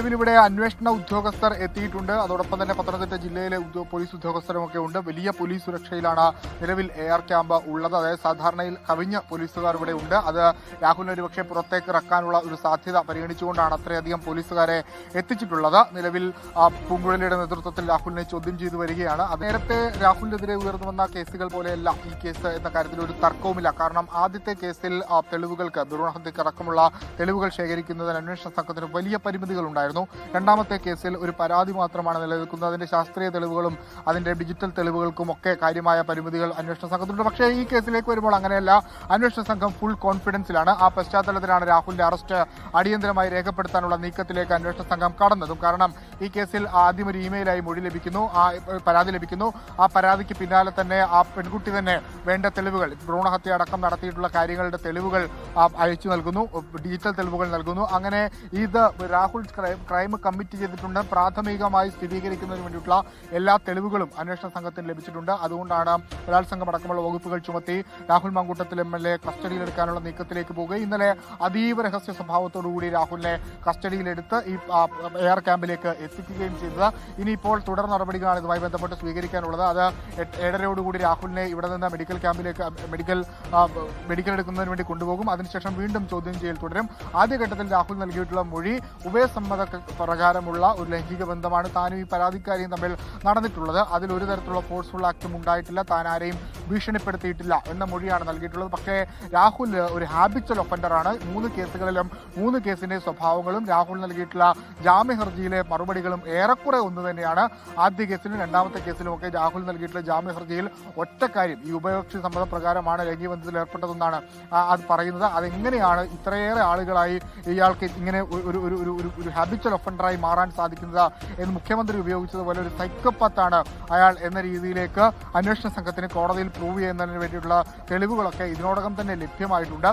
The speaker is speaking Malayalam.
ഇവിടെ അന്വേഷണ ഉദ്യോഗസ്ഥർ എത്തിയിട്ടുണ്ട്. അതോടൊപ്പം തന്നെ പത്തനംതിട്ട ജില്ലയിലെ പോലീസ് ഉദ്യോഗസ്ഥരുമൊക്കെ ഉണ്ട്. വലിയ പോലീസ് സുരക്ഷയിലാണ് നിലവിൽ AR ക്യാമ്പ് ഉള്ളത്. അതായത് സാധാരണയിൽ കവിഞ്ഞ പോലീസുകാർ ഇവിടെ ഉണ്ട്. അത് രാഹുലിനെ ഒരുപക്ഷെ പുറത്തേക്ക് ഇറക്കാനുള്ള ഒരു സാധ്യത പരിഗണിച്ചുകൊണ്ടാണ് അത്രയധികം പോലീസുകാരെ എത്തിച്ചിട്ടുള്ളത്. നിലവിൽ പൂങ്കുഴലിയുടെ നേതൃത്വത്തിൽ രാഹുലിനെ ചോദ്യം ചെയ്തു വരികയാണ്. നേരത്തെ രാഹുലിനെതിരെ ഉയർന്നു വന്ന കേസുകൾ പോലെയല്ല ഈ കേസ് എന്ന കാര്യത്തിൽ ഒരു തർക്കവുമില്ല. കാരണം ആദ്യത്തെ കേസിൽ തെളിവുകൾക്ക് ഭ്രൂണഹത്യക്ക് അടക്കമുള്ള തെളിവുകൾ ശേഖരിക്കുന്നതിന് അന്വേഷണ സംഘത്തിന് വലിയ പരിമിതികൾ ഉണ്ടായിരുന്നു. രണ്ടാമത്തെ കേസിൽ ഒരു പരാതി മാത്രമാണ് നിലനിൽക്കുന്നത്. അതിന്റെ ശാസ്ത്രീയ തെളിവുകളും അതിന്റെ ഡിജിറ്റൽ തെളിവുകൾക്കും ഒക്കെ കാര്യമായ പരിമിതികൾ അന്വേഷണ സംഘത്തിനുണ്ട്. പക്ഷേ ഈ കേസിലേക്ക് വരുമ്പോൾ അങ്ങനെയല്ല. അന്വേഷണ സംഘം ഫുൾ കോൺഫിഡൻസിലാണ്. ആ പശ്ചാത്തലത്തിലാണ് രാഹുലിന്റെ അറസ്റ്റ് അടിയന്തരമായി രേഖപ്പെടുത്താനുള്ള നീക്കത്തിലേക്ക് അന്വേഷണ സംഘം കടന്നതും. കാരണം ഈ കേസിൽ ആദ്യം ഒരു ഇമെയിലായി മൊഴി ലഭിക്കുന്നു, പരാതി ലഭിക്കുന്നു. ആ പരാതിക്ക് പിന്നാലെ തന്നെ ആ പെൺകുട്ടി തന്നെ വേണ്ട തെളിവുകൾ, ഭ്രൂണഹത്യ അടക്കം നടത്തിയിട്ടുള്ള കാര്യങ്ങളുടെ തെളിവുകൾ അയച്ചു നൽകുന്നു, ഡിജിറ്റൽ തെളിവുകൾ നൽകുന്നു. അങ്ങനെ ഇത് രാഹുൽ ക്രൈം കമ്മിറ്റ് ചെയ്തിട്ടുണ്ട് പ്രാഥമികമായി സ്ഥിരീകരിക്കുന്നതിന് വേണ്ടിയിട്ടുള്ള എല്ലാ തെളിവുകളും അന്വേഷണ സംഘത്തിന് ലഭിച്ചിട്ടുണ്ട്. അതുകൊണ്ടാണ് ബലാത്സംഗം അടക്കമുള്ള വകുപ്പുകൾ ചുമത്തി രാഹുൽ മാങ്കൂട്ടത്തിൽ MLA കസ്റ്റഡിയിലെടുക്കാനുള്ള നീക്കത്തിലേക്ക് പോവുകയും ഇന്നലെ അതീവ രഹസ്യ സ്വഭാവത്തോടുകൂടി രാഹുലിനെ കസ്റ്റഡിയിലെടുത്ത് ഈ AR ക്യാമ്പിലേക്ക് എത്തിക്കുകയും ചെയ്തത്. ഇനിയിപ്പോൾ തുടർ നടപടികളാണ് ഇതുമായി ബന്ധപ്പെട്ട് സ്വീകരിക്കാനുള്ളത്. അത് 7:30 രാഹുലിനെ ഇവിടെ നിന്ന് മെഡിക്കൽ ക്യാമ്പിലേക്ക് മെഡിക്കൽ എടുക്കുന്നതിന് വേണ്ടി കൊണ്ടുപോകും. അതിനുശേഷം വീണ്ടും ചോദ്യം ചെയ്യൽ തുടരും. ആദ്യഘട്ടത്തിൽ രാഹുൽ നൽകിയിട്ടുള്ള മൊഴി ഉഭയസമ്മത പ്രകാരമുള്ള ഒരു ലൈംഗിക ബന്ധമാണ് താനും ഈ പരാതിക്കാരിയും തമ്മിൽ നടന്നിട്ടുള്ളത്. അതിൽ ഒരു തരത്തിലുള്ള ഫോഴ്സ്ഫുൾ ആക്ടും ഉണ്ടായിട്ടില്ല, താൻ ആരെയും ഭീഷണിപ്പെടുത്തിയിട്ടില്ല എന്ന മൊഴിയാണ് നൽകിയിട്ടുള്ളത്. പക്ഷേ രാഹുൽ ഒരു ഹാബിച്വൽ ഒഫൻഡറാണ്. 3 കേസുകളിലും 3 കേസിന്റെ സ്വഭാവങ്ങളും രാഹുൽ നൽകിയിട്ടുള്ള ജാമ്യ ഹർജിയിലെ മറുപടികളും ഏറെക്കുറെ ഒന്ന് തന്നെയാണ്. ആദ്യ കേസിലും രണ്ടാമത്തെ കേസിലുമൊക്കെ രാഹുൽ നൽകിയിട്ടുള്ള ജാമ്യ ഹർജിയിൽ ഒറ്റ കാര്യം, ഈ ഉഭയകക്ഷി സമ്മതപ്രകാരമാണ് ലൈംഗിക ബന്ധത്തിൽ ഏർപ്പെട്ടതെന്നാണ് അത് പറയുന്നത്. അതെങ്ങനെയാണ് ഇത്രയേറെ ആളുകളായി ഇയാൾക്ക് ഇങ്ങനെ ഒരു ഹാബിച്വൽ ഒഫൻഡറായി മാറാൻ സാധിക്കുന്നത് എന്ന് മുഖ്യമന്ത്രി ഉപയോഗിച്ചതുപോലെ ഒരു സൈക്കോപാത്താണ് അയാൾ എന്ന രീതിയിലേക്ക് അന്വേഷണ സംഘത്തിന് കോടതിയിൽ പ്രൂവ് ചെയ്യുന്നതിന് വേണ്ടിയിട്ടുള്ള തെളിവുകളൊക്കെ ഇതിനോടകം തന്നെ ലഭ്യമായിട്ടുണ്ട്.